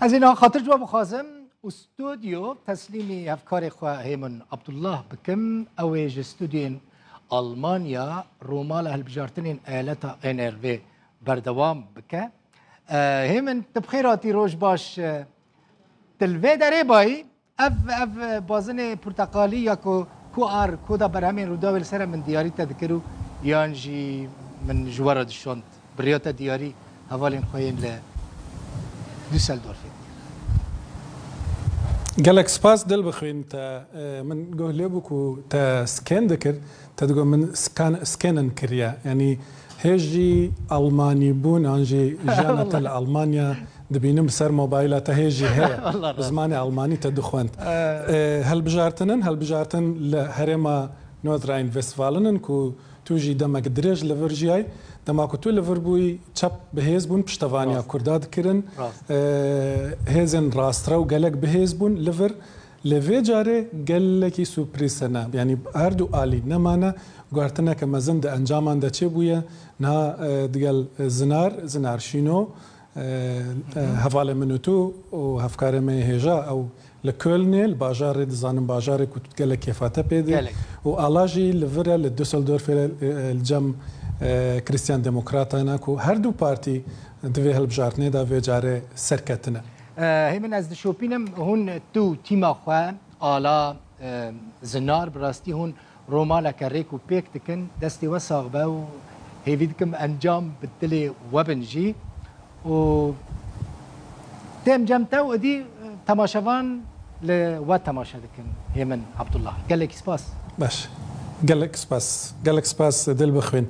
از اینا خاطر جواب خازم استودیو تسلیمی افکار خواه هیمن عبدالله بکم اویج استودیو آلمانیا رومال هلبجارتنین آلتا NRV بردوام بکه هیمن تبخیراتی روش باش تلوی داره بایی اف بازن پرتقالی یا کو آر کودا برهمین روداویل سر من دیاری تذکرو یانجی من جوارا دشوند بریاتا دیاری حوالین خوین ل دوسلدورف قالك سباس دل بخوين تا من قهلبك تا سكان ذكر تدقو من سكانن كريا يعني هيجي ألماني بون أنجي جانة ألمانيا دبينم سر موبايلات هيجي هي بزماني ألماني تدخوانت هل بجارتن لهرما نورث راين فيستفالن كو توجي دمك دريج لفرجياي دما كتو لفربوي تشاب بهيز بون بشتفانيا كرداد كرن هيزن راسترا وقالك بهيز بون لفر لفي جاري قالك سوبريسنا يعني هردو آلي نمانا قارتنا كما زند انجامان دا تشبويا نا دقال زنار شينو هفالي منوتو وهفكاري مي هيجا او لكولني الباجاري دزانم باجاري كنت قالك كيفاتا بيدي وآلاجي لفرا لدوسلدورف الجم كريستيان ديمقراطانا كو هردو بارتي دوی هلبجارتنی دا وی جاره سرکتنه همین از دشوپینم هون تو تیما خواه آلا زنار براستی هون رومالا کریک و پیک تکن دستی وساق با و هیوید کم انجام بدلی وبنجی و تیم جمتا و دی تماشاوان لوا تماشا دکن هیمن عبدالله قالك سپاس باش قالك سپاس دل بخوين